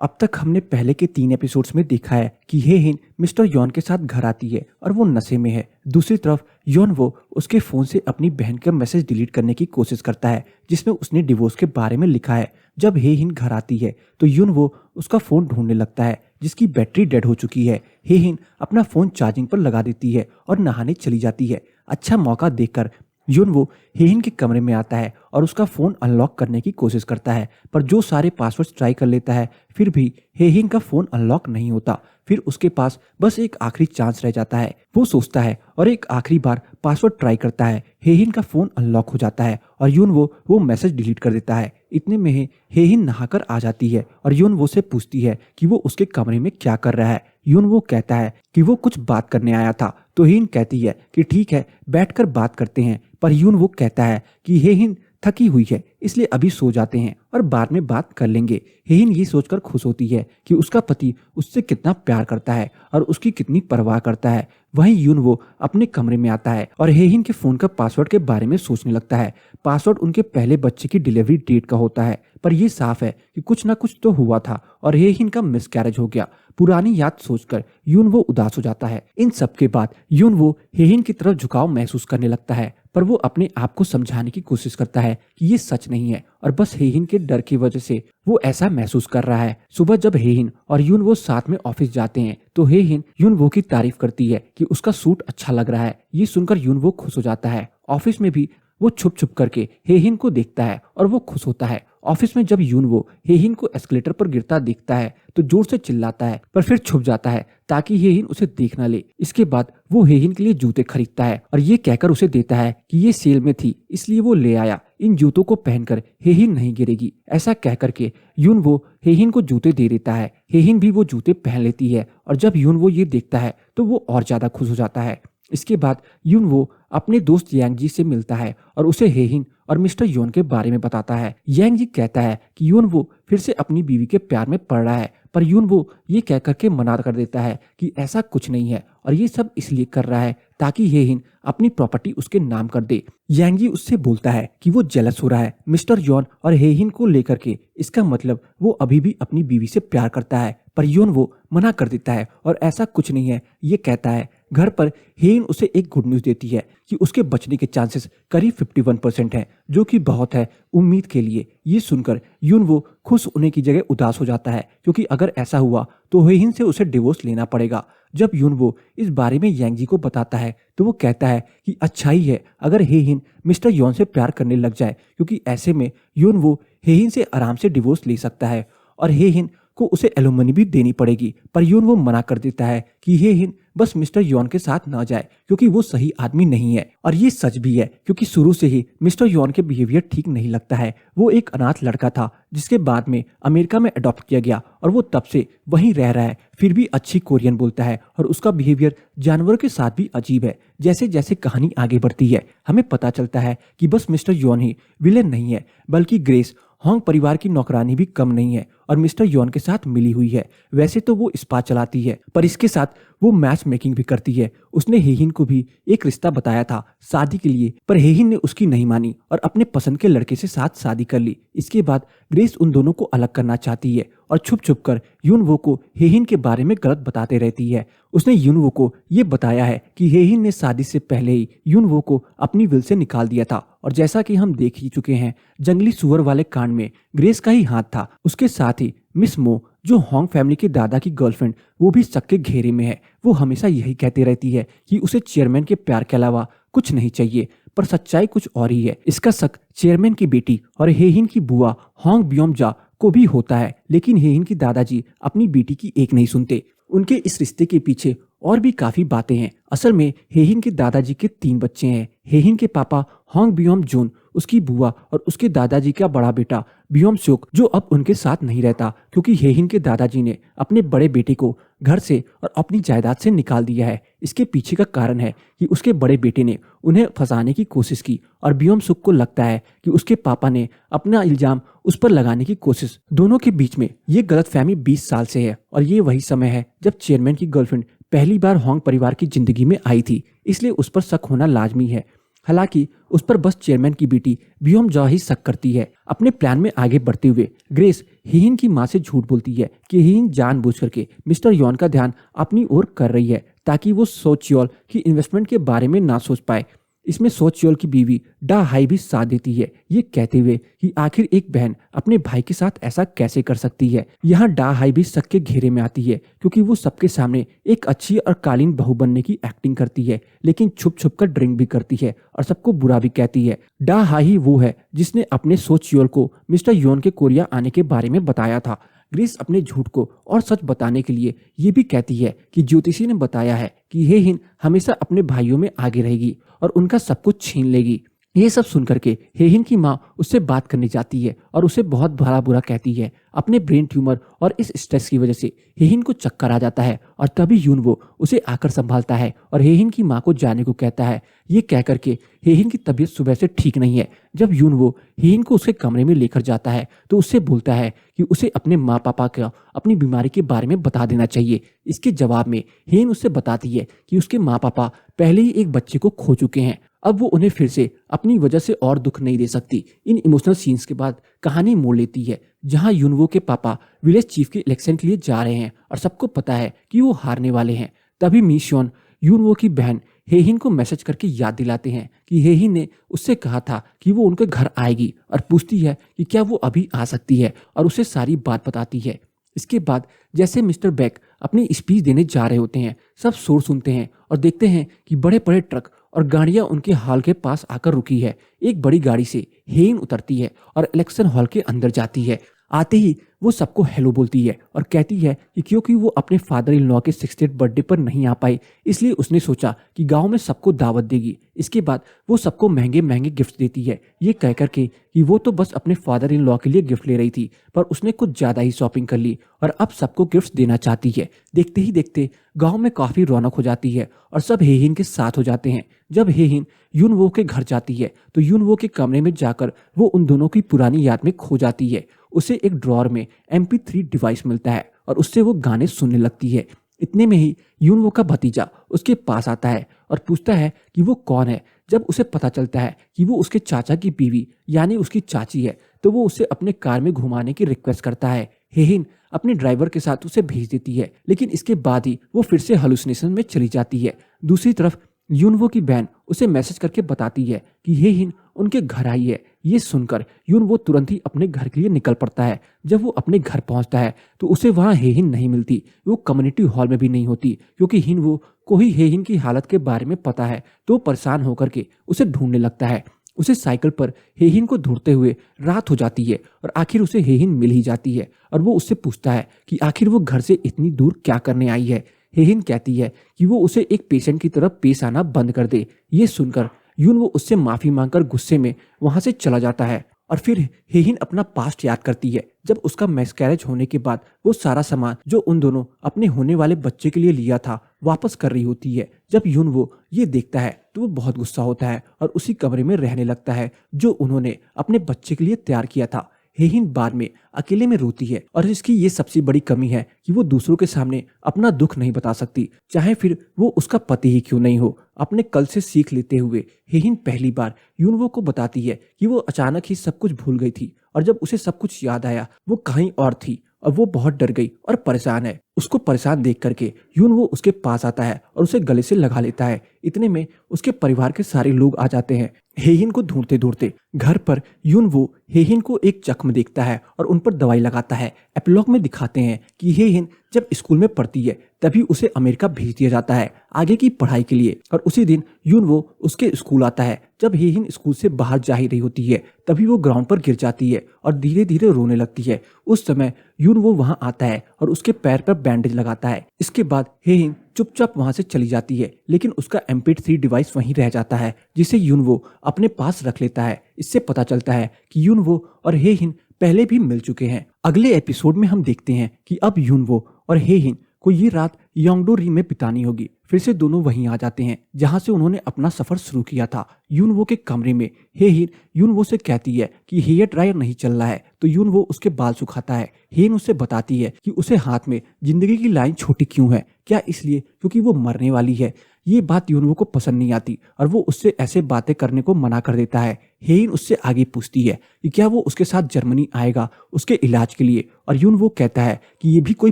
अब तक हमने पहले के 3 एपिसोड्स में देखा है कि हे हिन मिस्टर यॉन के साथ घर आती है और वो नशे में है। दूसरी तरफ यॉन वो उसके फोन से अपनी बहन का मैसेज डिलीट करने की कोशिश करता है जिसमें उसने डिवोर्स के बारे में लिखा है। जब हे हिन घर आती है तो यून वो उसका फोन ढूंढने लगता है जिसकी बैटरी डेड हो चुकी है। हे हिन अपना फोन चार्जिंग पर लगा देती है और नहाने चली जाती है। अच्छा मौका देखकर यून वो हेहिन के कमरे में आता है और उसका फोन अनलॉक करने की कोशिश करता है, पर जो सारे पासवर्ड्स ट्राई कर लेता है फिर भी हेहिन का फोन अनलॉक नहीं होता। फिर उसके पास बस एक आखिरी चांस रह जाता है। वो सोचता है और एक आखिरी बार पासवर्ड ट्राई करता है। हेहिन का फोन अनलॉक हो जाता है और यून वो मैसेज डिलीट कर देता है। इतने में ही हेहिन नहाकर आ जाती है और यून वो से पूछती है कि वो उसके कमरे में क्या कर रहा है। यून वो कहता है कि वो कुछ बात करने आया था, तो हेहिन कहती है कि ठीक है बैठकर बात करते हैं, पर यून वो कहता है कि हेहिन थकी हुई है इसलिए अभी सो जाते हैं और बाद में बात कर लेंगे। हेहिन ये सोचकर खुश होती है कि उसका पति उससे कितना प्यार करता है और उसकी कितनी परवाह करता है। वहीं यून वो अपने कमरे में आता है और हेहिन के फोन का पासवर्ड के बारे में सोचने लगता है। पासवर्ड उनके पहले बच्चे की डिलीवरी डेट का होता है, पर यह साफ है कि कुछ ना कुछ तो हुआ था और हेहिन का मिसकैरेज हो गया। पुरानी याद सोचकर यून वो उदास हो जाता है। इन सब के बाद यून वो हेहिन की तरफ झुकाव महसूस करने लगता है, पर वो अपने आप को समझाने की कोशिश करता है कि ये सच नहीं है और बस हेहिन के डर की वजह से वो ऐसा महसूस कर रहा है। सुबह जब हेहिन और यून वो साथ में ऑफिस जाते हैं तो हेहिन यून वो की तारीफ करती है कि उसका सूट अच्छा लग रहा है। ये सुनकर यून वो खुश हो जाता है। ऑफिस में भी वो छुप छुप करके हेहिन को देखता है और वो खुश होता है। ऑफिस में जब यून वो हेहिन को एस्केलेटर पर गिरता देखता है तो जोर से चिल्लाता है, पर फिर छुप जाता है ताकि हेहिन उसे देख ना ले। इसके बाद वो हेहिन के लिए जूते खरीदता है और ये कहकर उसे देता है कि ये सेल में थी इसलिए वो ले आया। इन जूतों को पहनकर हेहिन नहीं गिरेगी। ऐसा कह करके यून वो हेहिन को जूते दे देता है। हेहिन भी वो जूते पहन लेती है और जब यून वो ये देखता है तो वो और ज्यादा खुश हो जाता है। इसके बाद यून वो अपने दोस्त यांग जी से मिलता है और उसे हेहिन और मिस्टर योन के बारे में बताता है। यांग जी कहता है कि यून वो फिर से अपनी बीवी के प्यार में पड़ रहा है, पर यून वो ये कह करके मना कर देता है कि ऐसा कुछ नहीं है और ये सब इसलिए कर रहा है ताकि हेहिन अपनी प्रॉपर्टी उसके नाम कर दे। यांग जी उससे बोलता है कि वो जेलस हो रहा है मिस्टर योन और हेहिन को लेकर के, इसका मतलब वो अभी भी अपनी बीवी से प्यार करता है, पर योन वो मना कर देता है और ऐसा कुछ नहीं है ये कहता है। घर पर हेहिन उसे एक गुड न्यूज देती है कि उसके बचने के चांसेस करीब 51% हैं, जो कि बहुत है उम्मीद के लिए। ये सुनकर यून वो खुश होने की जगह उदास हो जाता है, क्योंकि अगर ऐसा हुआ तो हेहिन से उसे डिवोर्स लेना पड़ेगा। जब यून वो इस बारे में यांग जी को बताता है तो वो कहता है कि अच्छा ही है अगर हेहिन मिस्टर योन से प्यार करने लग जाए, क्योंकि ऐसे में यून वो हेहिन से आराम से डिवोर्स ले सकता है और हेहिन को उसे एलुमनी भी देनी पड़ेगी। पर यून वो मना कर देता है कि हेहिन बस मिस्टर योन के साथ ना जाए क्योंकि वो सही आदमी नहीं है। और ये सच भी है, क्योंकि शुरू से ही मिस्टर योन के बिहेवियर ठीक नहीं लगता है। वो एक अनाथ लड़का था जिसके बाद में अमेरिका में अडॉप्ट किया गया और वो तब से वहीं रह रहा है, फिर भी अच्छी कोरियन बोलता है और उसका बिहेवियर जानवरों के साथ भी अजीब है। जैसे जैसे कहानी आगे बढ़ती है हमें पता चलता है कि बस मिस्टर योन ही विलेन नहीं है, बल्कि ग्रेस होंग परिवार की नौकरानी भी कम नहीं है और मिस्टर योन के साथ मिली हुई है। वैसे तो वो स्पा चलाती है, पर इसके साथ वो मैच मेकिंग भी करती है। उसने हेहिन को भी एक रिश्ता बताया था शादी के लिए, पर हेहिन ने उसकी नहीं मानी और अपने पसंद के लड़के से साथ शादी कर ली। इसके बाद ग्रेस उन दोनों को अलग करना चाहती है और छुप छुप कर यून वो को हेहिन के बारे में गलत बताते रहती है। उसने यून वो को ये बताया है कि हेहिन ने शादी से पहले ही यून वो को अपनी विल से निकाल दिया था, और जैसा कि हम देख ही चुके हैं जंगली सुअर वाले कांड में ग्रेस का ही हाथ था। उसके साथ ही मिस मो जो होंग फैमिली के दादा की गर्लफ्रेंड, वो भी शक के घेरे में है। वो हमेशा यही कहती रहती है कि उसे चेयरमैन के प्यार के अलावा कुछ नहीं चाहिए, पर सच्चाई कुछ और ही है। इसका शक चेयरमैन की बेटी और हेहिन की बुआ होंग ब्योम जा को भी होता है, लेकिन हेहिन की दादाजी अपनी बेटी की एक नहीं सुनते। उनके इस रिश्ते के पीछे और भी काफी बातें हैं। असल में हेहिन के दादाजी के 3 बच्चे हैं। हेहिन के पापा होंग ब्योम जोन, उसकी बुआ और उसके दादाजी का बड़ा बेटा ब्योम सुक, जो अब उनके साथ नहीं रहता क्योंकि हेहिन के दादाजी ने अपने बड़े बेटे को घर से और अपनी जायदाद से निकाल दिया है। इसके पीछे का कारण है कि उसके बड़े बेटे ने उन्हें फंसाने की कोशिश की और ब्योम सुक को लगता है कि उसके पापा ने अपना इल्जाम उस पर लगाने की कोशिश। दोनों के बीच में ये गलतफहमी 20 साल से है और ये वही समय है जब चेयरमैन की गर्लफ्रेंड पहली बार होंग परिवार की जिंदगी में आई थी, इसलिए उस पर शक होना लाजमी है। हालांकि उस पर बस चेयरमैन की बेटी बियोम जॉ ही शक करती है। अपने प्लान में आगे बढ़ते हुए ग्रेस हेहिन की मां से झूठ बोलती है कि हेहिन जानबूझ करके मिस्टर यॉन का ध्यान अपनी ओर कर रही है ताकि वो सोचियोल की इन्वेस्टमेंट के बारे में ना सोच पाए। इसमें सोचियोल की बीवी डा हाई भी साथ देती है, ये कहते हुए कि आखिर एक बहन अपने भाई के साथ ऐसा कैसे कर सकती है। यहाँ डा हाई भी शक के घेरे में आती है क्योंकि वो सबके सामने एक अच्छी और कालीन बहू बनने की एक्टिंग करती है, लेकिन छुप छुप कर ड्रिंक भी करती है और सबको बुरा भी कहती है। डा हाई वो है जिसने अपने सोचियोल को मिस्टर योन के कोरिया आने के बारे में बताया था। ग्रेस अपने झूठ को और सच बताने के लिए ये भी कहती है कि ज्योतिषी ने बताया है कि हेहिन हमेशा अपने भाइयों में आगे रहेगी और उनका सब कुछ छीन लेगी। ये सब सुनकर के हेहिन की माँ उससे बात करने जाती है और उसे बहुत भला बुरा कहती है। अपने ब्रेन ट्यूमर और इस स्ट्रेस की वजह से हेहिन को चक्कर आ जाता है और तभी यूनवो उसे आकर संभालता है और हेहिन की माँ को जाने को कहता है। ये कह करके हेहिन की तबीयत सुबह से ठीक नहीं है। जब यूनवो हेहिन को उसके कमरे में लेकर जाता है तो उससे बोलता है कि उसे अपने माँ पापा का अपनी बीमारी के बारे में बता देना चाहिए। इसके जवाब में हेहिन उससे बताती है कि उसके माँ पापा पहले ही एक बच्चे को खो चुके हैं, अब वो उन्हें फिर से अपनी वजह से और दुख नहीं दे सकती। इन इमोशनल सीन्स के बाद कहानी मोड़ लेती है जहां यूनवो के पापा विलेज चीफ के इलेक्शन के लिए जा रहे हैं और सबको पता है कि वो हारने वाले हैं। तभी मीशोन यूनवो की बहन हेहिन को मैसेज करके याद दिलाते हैं कि हेहिन ने उससे कहा था कि वो उनके घर आएगी और पूछती है कि क्या वो अभी आ सकती है और उसे सारी बात बताती है। इसके बाद जैसे मिस्टर बेक अपनी स्पीच देने जा रहे होते हैं, सब शोर सुनते हैं और देखते हैं कि बड़े बड़े ट्रक और गाड़ियां उनके हॉल के पास आकर रुकी है। एक बड़ी गाड़ी से हेइन उतरती है और इलेक्शन हॉल के अंदर जाती है। आते ही वो सबको हेलो बोलती है और कहती है कि क्योंकि वो अपने फादर इन लॉ के 60th बर्थडे पर नहीं आ पाई, इसलिए उसने सोचा कि गांव में सबको दावत देगी। इसके बाद वो सबको महंगे महंगे गिफ्ट देती है, ये कह करके कि वो तो बस अपने फादर इन लॉ के लिए गिफ्ट ले रही थी, पर उसने कुछ ज्यादा ही शॉपिंग कर ली और अब सबको गिफ्ट देना चाहती है। देखते ही देखते गांव में काफी रौनक हो जाती है और सब हेहिन के साथ हो जाते हैं। जब हेहिन यूनवो के घर जाती है तो यूनवो के कमरे में जाकर वो उन दोनों की पुरानी याद में खो जाती है। उसे एक ड्रॉअर में MP3 डिवाइस मिलता है और उससे वो गाने सुनने लगती है। इतने में ही यूनवो का भतीजा उसके पास आता है और पूछता है कि वो कौन है। जब उसे पता चलता है कि वो उसके चाचा की बीवी यानी उसकी चाची है तो वो उसे अपने कार में घुमाने की रिक्वेस्ट करता है। हेहिन अपने ड्राइवर के साथ उसे भेज देती है, लेकिन इसके बाद ही वो फिर से हेलुसिनेशन में चली जाती है। दूसरी तरफ यूनवो की बहन उसे मैसेज करके बताती है कि हेहिन उनके घर आई है। ये सुनकर यूनवो तुरंत ही अपने घर के लिए निकल पड़ता है। जब वो अपने घर पहुंचता है तो उसे वहां हेहिन नहीं मिलती। वो कम्युनिटी हॉल में भी नहीं होती क्योंकि यूनवो को ही हेहिन की हालत के बारे में पता है, तो परेशान होकर के उसे ढूंढने लगता है। उसे साइकिल पर हेहिन को ढूंढते हुए रात हो जाती है और आखिर उसे हेहिन मिल ही जाती है और वो उससे पूछता है कि आखिर वो घर से इतनी दूर क्या करने आई है। हेहिन कहती है कि वो उसे एक पेशेंट की तरफ पेश आना बंद कर दे। ये सुनकर यूनवो उससे माफी मांगकर गुस्से में वहां से चला जाता है और फिर हेहिन अपना पास्ट याद करती है जब उसका मिसकैरेज होने के बाद वो सारा सामान जो उन दोनों अपने होने वाले बच्चे के लिए लिया था वापस कर रही होती है। जब यूनवो ये देखता है तो वो बहुत गुस्सा होता है और उसी कमरे में रहने लगता है जो उन्होंने अपने बच्चे के लिए तैयार किया था। हेहिन बाद में अकेले में रोती है और इसकी ये सबसे बड़ी कमी है कि वो दूसरों के सामने अपना दुख नहीं बता सकती, चाहे फिर वो उसका पति ही क्यों नहीं हो। अपने कल से सीख लेते हुए हेहिन पहली बार यूनवो को बताती है कि वो अचानक ही सब कुछ भूल गई थी और जब उसे सब कुछ याद आया वो कहीं और थी और वो बहुत डर गई और परेशान है। उसको परेशान देख करके यूनवो उसके पास आता है और उसे गले से लगा लेता है। इतने में उसके परिवार के सारे लोग आ जाते हैं। हेहिन को ढूंढते ढूंढते घर पर यूनवो हेहिन को एक जख्म देखता है और उन पर दवाई लगाता है। एपिलॉग में दिखाते हैं कि हेहिन जब स्कूल में पढ़ती है तभी उसे अमेरिका भेज दिया जाता है आगे की पढ़ाई के लिए और उसी दिन यूनवो उसके स्कूल आता है। जब हेहिन स्कूल से बाहर जा ही रही होती है तभी वो ग्राउंड पर गिर जाती है और धीरे धीरे रोने लगती है। उस समय यूनवो वहां आता है और उसके पैर पर बैंडेज लगाता है। इसके बाद हेहिन चुपचाप वहां से चली जाती है, लेकिन उसका MP3 डिवाइस वहीं रह जाता है जिसे यूनवो अपने पास रख लेता है। इससे पता चलता है कि यूनवो और हेहिन पहले भी मिल चुके हैं। अगले एपिसोड में हम देखते हैं कि अब यूनवो और हेहिन को ये रात योंगडो-री में बितानी होगी। फिर से दोनों वहीं आ जाते हैं जहां से उन्होंने अपना सफर शुरू किया था। यूनवो के कमरे में हेहिन यूनवो से कहती है कि हेयर ड्रायर नहीं चल रहा है, तो यूनवो उसके बाल सुखाता है। हेन उससे बताती है कि उसे हाथ में जिंदगी की लाइन छोटी क्यों है, क्या इसलिए क्योंकि वो मरने वाली है। ये बात यूनवो को पसंद नहीं आती और वो उससे ऐसे बातें करने को मना कर देता है। हेइन उससे आगे पूछती है कि क्या वो उसके साथ जर्मनी आएगा उसके इलाज के लिए, और यूनवो कहता है कि ये भी कोई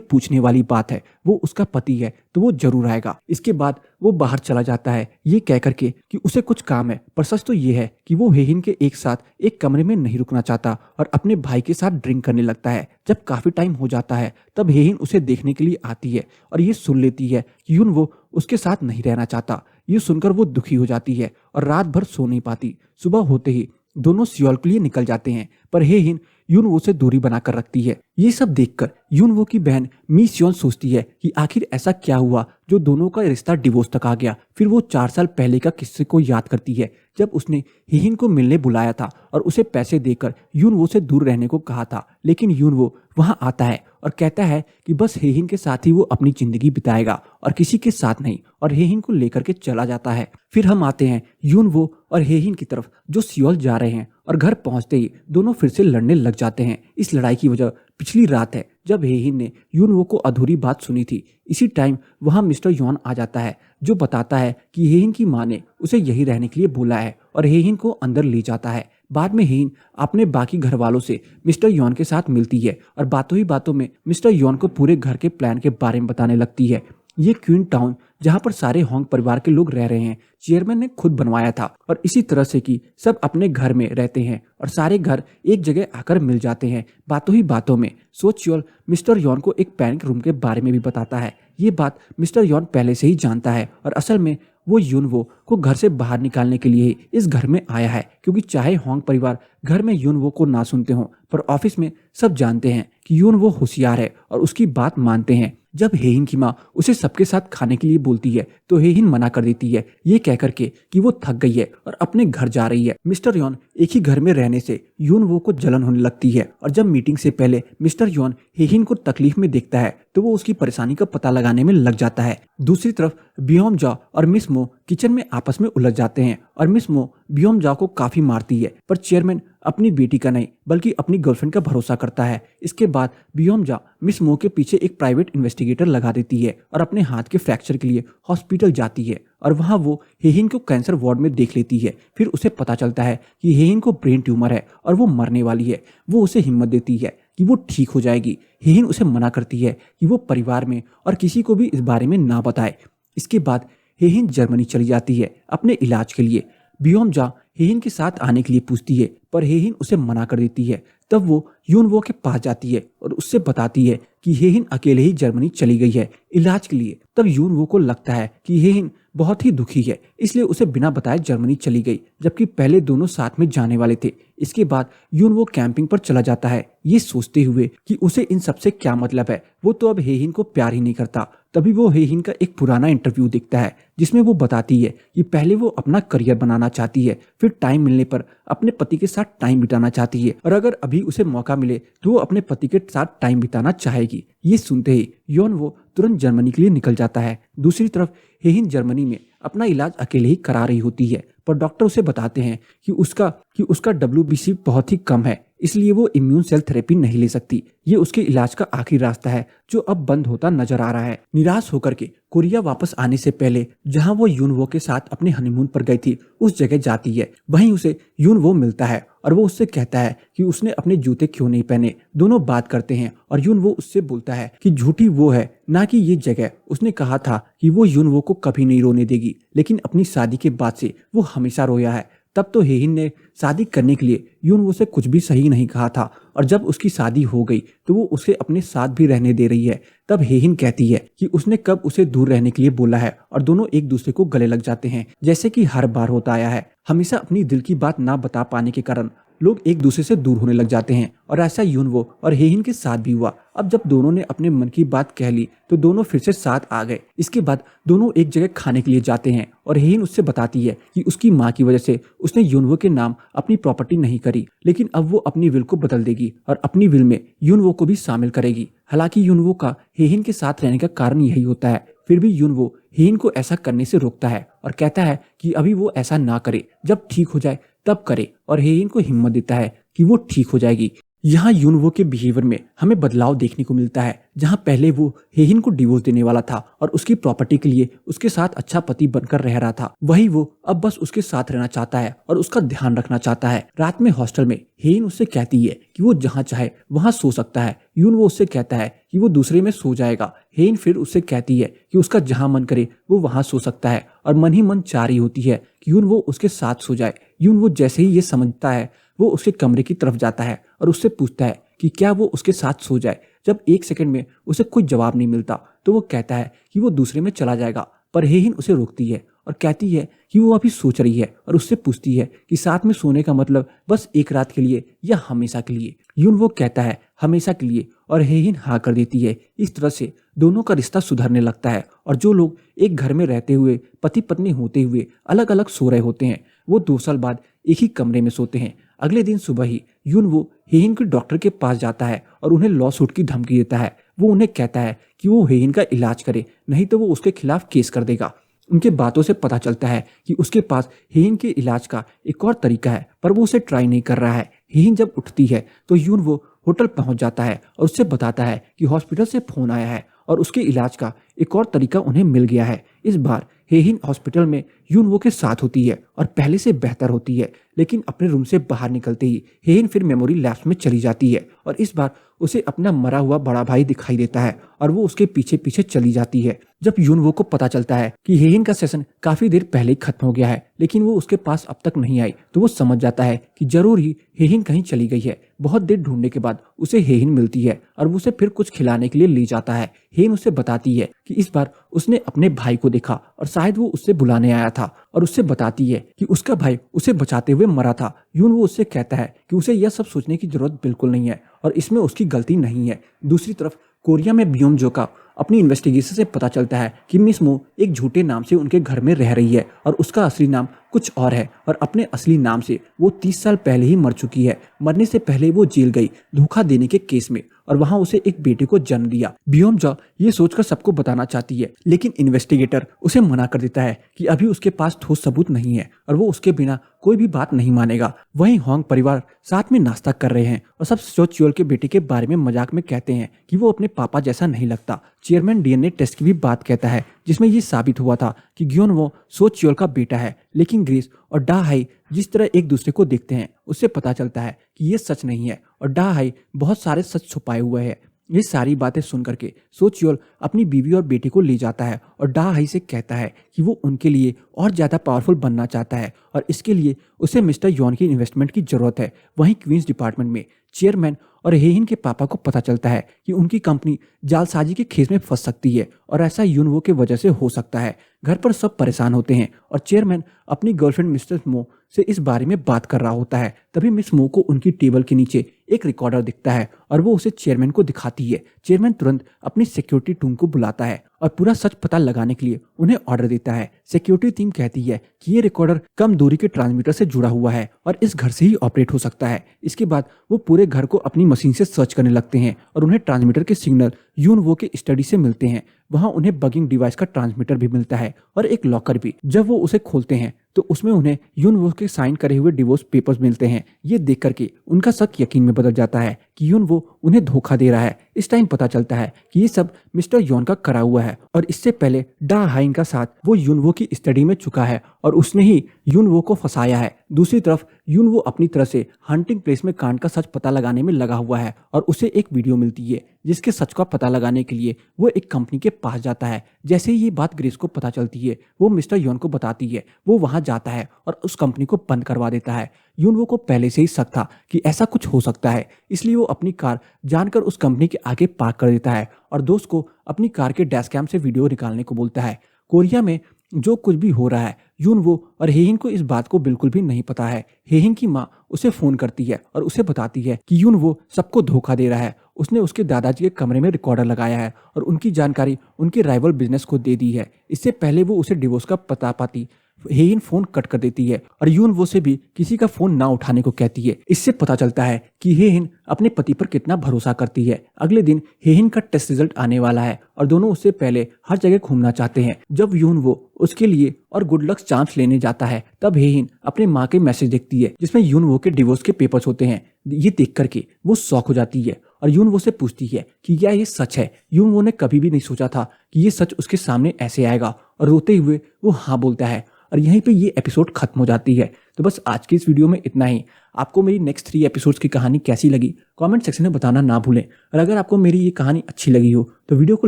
पूछने वाली बात है, वो उसका पति है तो वो जरूर आएगा। इसके बाद वो बाहर चला जाता है ये कह करके कि उसे कुछ काम है, पर सच तो ये है कि वो हेइन के एक साथ एक कमरे में नहीं रुकना चाहता और अपने भाई के साथ ड्रिंक करने लगता है। जब काफी टाइम हो जाता है तब हेइन उसे देखने के लिए आती है और ये सुन लेती है कि यूनवो उसके साथ नहीं रहना चाहता। ये सुनकर वो दुखी हो जाती है और रात भर सो नहीं पाती। सुबह होते ही दोनों सियोल के लिए निकल जाते हैं, पर हेइन यूनवो से दूरी बनाकर रखती है। ये सब देखकर यूनवो की बहन मी सियोन सोचती है कि आखिर ऐसा क्या हुआ जो दोनों का रिश्ता डिवोर्स तक आ गया। फिर वो 4 साल पहले का किस्से को याद करती है जब उसने हेइन को मिलने बुलाया था और उसे पैसे देकर यूनवो से दूर रहने को कहा था, लेकिन यूनवो वहां आता है और कहता है कि बस हेइन के साथ ही वो अपनी जिंदगी बिताएगा और किसी के साथ नहीं, और हेइन को लेकर के चला जाता है। फिर हम आते हैं यूनवो और हेइन की तरफ जो सियोल जा रहे हैं, और घर पहुंचते ही दोनों फिर से लड़ने लग जाते हैं। इस लड़ाई की वजह पिछली रात है जब हेइन ने यूनवो को अधूरी बात सुनी थी। इसी टाइम वहां मिस्टर यॉन आ जाता है जो बताता है कि हेइन की मां ने उसे यही रहने के लिए बोला है और हेइन को अंदर ले जाता है। बाद में हेइन अपने बाकी घर वालों से मिस्टर यॉन के साथ मिलती है और बातों ही बातों में मिस्टर यॉन को पूरे घर के प्लान के बारे में बताने लगती है। ये क्वीन टाउन जहां पर सारे होंग परिवार के लोग रह रहे हैं चेयरमैन ने खुद बनवाया था, और इसी तरह से कि सब अपने घर में रहते हैं और सारे घर एक जगह आकर मिल जाते हैं। बातों ही बातों में सो च्योल मिस्टर यॉन को एक पैनिक रूम के बारे में भी बताता है। ये बात मिस्टर यॉन पहले से ही जानता है और असल में वो यूनवो को घर से बाहर निकालने के लिए इस घर में आया है, क्योंकि चाहे होंग परिवार घर में यूनवो को ना सुनते हों, पर ऑफिस में सब जानते हैं कि यूनवो होशियार है और उसकी बात मानते हैं। जब हेइन की माँ उसे सबके साथ खाने के लिए बोलती है तो हेइन मना कर देती है, ये कहकर के कि वो थक गई है और अपने घर जा रही है। मिस्टर यॉन एक ही घर में रहने से यूनवो को जलन होने लगती है, और जब मीटिंग से पहले मिस्टर यॉन हेइन को तकलीफ में देखता है तो वो उसकी परेशानी का पता लगाने में लग जाता है। दूसरी तरफ बियोम जा और मिस मो किचन में आपस में उलझ जाते हैं और मिस मो बियोम जा को काफी मारती है, पर चेयरमैन अपनी बेटी का नहीं बल्कि अपनी गर्लफ्रेंड का भरोसा करता है। इसके बाद बियोम जा मिस मो के पीछे एक प्राइवेट इन्वेस्टिगेटर लगा देती है और अपने हाथ के फ्रैक्चर के लिए हॉस्पिटल जाती है, और वहां वो हेइन को कैंसर वार्ड में देख लेती है। फिर उसे पता चलता है कि हेइन को ब्रेन ट्यूमर है और वो मरने वाली है। वो उसे हिम्मत देती है कि वो ठीक हो जाएगी। हेइन उसे मना करती है कि वो परिवार में और किसी को भी इस बारे में ना बताए। इसके बाद हेइन जर्मनी चली जाती है अपने इलाज के लिए। बियोम जा हेइन के साथ आने के लिए पूछती है, पर हेइन उसे मना कर देती है। तब वो यूनवो के पास जाती है और उससे बताती है कि हेइन अकेले ही जर्मनी चली गई है इलाज के लिए। तब यूनवो को लगता है कि हेइन बहुत ही दुखी है, इसलिए उसे बिना बताए जर्मनी चली गई, जबकि पहले दोनों साथ में जाने वाले थे। इसके बाद यूनवो कैंपिंग पर चला जाता है ये सोचते हुए कि उसे इन सब से क्या मतलब है, वो तो अब हेइन को प्यार ही नहीं करता। तभी वो हेइन का एक पुराना इंटरव्यू देखता है जिसमें वो बताती है कि पहले वो अपना करियर बनाना चाहती है, फिर टाइम मिलने पर अपने पति के साथ टाइम बिताना चाहती है, और अगर अभी उसे मौका मिले तो वो अपने पति के साथ टाइम बिताना चाहेगी। ये सुनते ही यूनवो तुरंत जर्मनी के लिए निकल जाता है। दूसरी तरफ हेइन जर्मनी में अपना इलाज अकेले ही करा रही होती है, पर डॉक्टर उसे बताते हैं कि उसका WBC बहुत ही कम है, इसलिए वो इम्यून सेल थेरेपी नहीं ले सकती। ये उसके इलाज का आखिरी रास्ता है जो अब बंद होता नजर आ रहा है। निराश होकर के कोरिया वापस आने से पहले जहां वो यूनवो के साथ अपने हनीमून पर गई थी उस जगह जाती है। वहीं उसे यूनवो मिलता है और वो उससे कहता है कि उसने अपने जूते क्यों नहीं पहने। दोनों बात करते हैं और यूनवो उससे बोलता है कि झूठी वो है ना कि ये जगह। उसने कहा था कि वो यूनवो को कभी नहीं रोने देगी, लेकिन अपनी शादी के बाद से वो हमेशा रोया है। तब तो हेइन ने शादी करने के लिए यूनवो से कुछ भी सही नहीं कहा था, और जब उसकी शादी हो गई तो वो उसे अपने साथ भी रहने दे रही है। तब हेइन कहती है कि उसने कब उसे दूर रहने के लिए बोला है, और दोनों एक दूसरे को गले लग जाते हैं जैसे कि हर बार होता आया है। हमेशा अपनी दिल की बात ना बता पाने के कारण लोग एक दूसरे से दूर होने लग जाते हैं, और ऐसा यूनवो और हेइन के साथ भी हुआ। अब जब दोनों ने अपने मन की बात कह ली तो दोनों फिर से साथ आ गए। इसके बाद दोनों एक जगह खाने के लिए जाते हैं और हेइन उससे बताती है कि उसकी माँ की वजह से उसने यूनवो के नाम अपनी प्रॉपर्टी नहीं करी, लेकिन अब वो अपनी विल को बदल देगी और अपनी विल में यूनवो को भी शामिल करेगी। हालांकि यूनवो का हेइन के साथ रहने का कारण यही होता है, फिर भी यूनवो हेइन को ऐसा करने से रोकता है और कहता है कि अभी वो ऐसा ना करे, जब ठीक हो जाए तब करे, और हेइन को हिम्मत देता है कि वो ठीक हो जाएगी। यहाँ यूनवो के बिहेवियर में हमें बदलाव देखने को मिलता है। जहाँ पहले वो हेहिन को डिवोर्स देने वाला था और उसकी प्रॉपर्टी के लिए उसके साथ अच्छा पति बनकर रह रहा था, वही वो अब बस उसके साथ रहना चाहता है और उसका ध्यान रखना चाहता है। रात में हॉस्टल में हेहिन उससे कहती है कि वो जहाँ चाहे वहाँ सो सकता है। यूनवो उससे कहता है कि वो दूसरे में सो जाएगा। हेहिन फिर उससे कहती है कि उसका जहाँ मन करे वो वहाँ सो सकता है और मन ही मन चाह रही होती है कि यूनवो उसके साथ सो जाए। यूनवो जैसे ही ये समझता है वो उसके कमरे की तरफ जाता है और उससे पूछता है कि क्या वो उसके साथ सो जाए। जब 1 सेकंड में उसे कोई जवाब नहीं मिलता तो वो कहता है कि वो दूसरे में चला जाएगा, पर हेहिन उसे रोकती है और कहती है कि वो अभी सोच रही है और उससे पूछती है कि साथ में सोने का मतलब बस एक रात के लिए या हमेशा के लिए। यूनवो कहता है हमेशा के लिए और हेहिन हाँ कर देती है। इस तरह से दोनों का रिश्ता सुधरने लगता है और जो लोग एक घर में रहते हुए पति पत्नी होते हुए अलग अलग सो रहे होते हैं वो 2 साल बाद एक ही कमरे में सोते हैं। अगले दिन सुबह ही यूनवो हेहिन के डॉक्टर के पास जाता है और उन्हें लॉ सूट की धमकी देता है। वो उन्हें कहता है कि वो हेहिन का इलाज करे, नहीं तो वो उसके खिलाफ केस कर देगा। उनके बातों से पता चलता है कि उसके पास हेहिन के इलाज का एक और तरीका है, पर वो उसे ट्राई नहीं कर रहा है। हेहिन जब उठती है तो यूनवो होटल पहुंच जाता है और उससे बताता है कि हॉस्पिटल से फोन आया है और उसके इलाज का एक और तरीका उन्हें मिल गया है। इस बार हेहिन हॉस्पिटल में यूनवो के साथ होती है और पहले से बेहतर होती है, लेकिन अपने रूम से बाहर निकलते ही हेहिन फिर मेमोरी लैब्स में चली जाती है और इस बार उसे अपना मरा हुआ बड़ा भाई दिखाई देता है और वो उसके पीछे पीछे चली जाती है। जब यूनवो को पता चलता है कि हेहिन का सेशन काफी देर पहले ही खत्म हो गया है लेकिन वो उसके पास अब तक नहीं आई, तो वो समझ जाता है कि जरूर ही हेहिन कहीं चली गई है। बहुत देर ढूंढने के बाद उसे हेहिन मिलती है और वो उसे फिर कुछ खिलाने के लिए ले जाता है। हेहिन उसे बताती है कि इस बार उसने अपने भाई को देखा और शायद वो उससे बुलाने आया था और उससे बताती है कि उसका भाई उसे बचाते हुए मरा था। यूनवो उससे कहता है कि उसे यह सब सोचने की जरूरत बिल्कुल नहीं है और इसमें उसकी गलती नहीं है। दूसरी तरफ कोरिया में बियोमजो का अपनी इन्वेस्टिगेशन से पता चलता है कि मिस मो एक झूठे नाम से उनके घर में रह रही है और उसका असली नाम कुछ और है और अपने असली नाम से वो 30 साल पहले ही मर चुकी है। मरने से पहले वो जेल गई धोखा देने के केस में और वहां उसे एक बेटे को जन्म दिया। बियोमजो ये सोचकर सबको बताना चाहती है लेकिन इन्वेस्टिगेटर उसे मना कर देता है कि अभी उसके पास ठोस सबूत नहीं है और वो उसके बिना कोई भी बात नहीं मानेगा। वहीं होंग परिवार साथ में नाश्ता कर रहे हैं और सब सो च्योल के बेटे के बारे में मजाक में कहते हैं कि वो अपने पापा जैसा नहीं लगता। चेयरमैन डीएनए टेस्ट की भी बात कहता है जिसमें ये साबित हुआ था कि ग्योनवो सो च्योल का बेटा है, लेकिन ग्रेस और डा हाई जिस तरह एक दूसरे को देखते हैं उससे पता चलता है कि ये सच नहीं है और डा हाई बहुत सारे सच छुपाए हुए है। ये सारी बातें सुन करके सो च्योल अपनी बीवी और बेटे को ले जाता है और डा हाई से कहता है कि वो उनके लिए और ज्यादा पावरफुल बनना चाहता है और इसके लिए उसे मिस्टर यॉन की इन्वेस्टमेंट की जरूरत है। वहीं क्वींस डिपार्टमेंट में चेयरमैन और हेहिन के पापा को पता चलता है कि उनकी कंपनी जालसाजी के खेस में फंस सकती है और ऐसा यूनवो के वजह से हो सकता है। घर पर सब परेशान होते हैं और चेयरमैन अपनी गर्लफ्रेंड मिस्टर मो से इस बारे में बात कर रहा होता है। तभी मिस मो को उनकी टेबल के नीचे एक रिकॉर्डर दिखता है और वो उसे चेयरमैन को दिखाती है। चेयरमैन तुरंत अपनी सिक्योरिटी टीम को बुलाता है और पूरा सच पता लगाने के लिए उन्हें ऑर्डर देता है। सिक्योरिटी टीम कहती है कि ये रिकॉर्डर कम दूरी के ट्रांसमीटर से जुड़ा हुआ है और इस घर से ही ऑपरेट हो सकता है। इसके बाद वो पूरे घर को अपनी मशीन से सर्च करने लगते हैं और उन्हें ट्रांसमीटर के सिग्नल यूनवो के स्टडी से मिलते हैं। वहां उन्हें बगिंग डिवाइस का ट्रांसमीटर भी मिलता है और एक लॉकर भी। जब वो उसे खोलते हैं तो उसमें उन्हें यूनवो के साइन करे हुए डिवोर्स पेपर्स मिलते हैं। ये देख करके उनका शक यकीन में बदल जाता है कि यूनवो उन्हें धोखा दे रहा है। इस टाइम पता चलता है कि ये सब मिस्टर यॉन का करा हुआ है और इससे पहले डा हाइन का साथ वो यूनवो की स्टडी में चुका है और उसने ही यूनवो को फंसाया है। दूसरी तरफ यूनवो अपनी तरह से हंटिंग प्लेस में कांड का सच पता लगाने में लगा हुआ है और उसे एक वीडियो मिलती है जिसके सच का पता लगाने के लिए वो एक कंपनी के पास जाता है। जैसे ही ये बात ग्रेस को पता चलती है वो मिस्टर यॉन को बताती है। वो वहां जाता है और उस कंपनी को बंद करवा देता है। यूनवो को पहले से ही शक था कि ऐसा कुछ हो सकता है, इसलिए वो अपनी कार जानकर उस कंपनी के आगे पार्क कर देता है और दोस्त को अपनी कार के डैश कैम से वीडियो निकालने को बोलता है। कोरिया में जो कुछ भी हो रहा है यूनवो और हेहिन को इस बात को बिल्कुल भी नहीं पता है। हेहिन की माँ उसे फोन करती है और उसे बताती है कि यूनवो सबको धोखा दे रहा है। उसने उसके दादाजी के कमरे में रिकॉर्डर लगाया है और उनकी जानकारी उनके राइवल बिजनेस को दे दी है। इससे पहले वो उसे डिवोर्स का पता पाती हेइन फोन कट कर देती है और यून वो से भी किसी का फोन ना उठाने को कहती है। इससे पता चलता है कि हेइन अपने पति पर कितना भरोसा करती है। अगले दिन हेइन का टेस्ट रिजल्ट आने वाला है और दोनों उससे पहले हर जगह घूमना चाहते हैं। जब यून वो उसके लिए और गुड लक चांस लेने जाता है तब हेइन अपने माँ के मैसेज देखती है जिसमें यून वो के डिवोर्स के पेपर्स होते हैं। ये देख करके वो शॉक हो जाती है और यून वो से पूछती है कि क्या ये सच है। यून वो ने कभी भी नहीं सोचा था कि ये सच उसके सामने ऐसे आएगा और रोते हुए वो हाँ बोलता है और यहीं पे ये एपिसोड खत्म हो जाती है। तो बस आज के इस वीडियो में इतना ही। आपको मेरी नेक्स्ट 3 एपिसोड्स की कहानी कैसी लगी कमेंट सेक्शन में बताना ना भूलें। और अगर आपको मेरी ये कहानी अच्छी लगी हो तो वीडियो को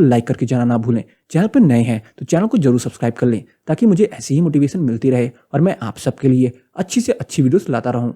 लाइक करके जाना ना भूलें। चैनल पर नए हैं तो चैनल को जरूर सब्सक्राइब कर लें ताकि मुझे ऐसी ही मोटिवेशन मिलती रहे और मैं आप सबके लिए अच्छी से अच्छी वीडियोस लाता रहूं।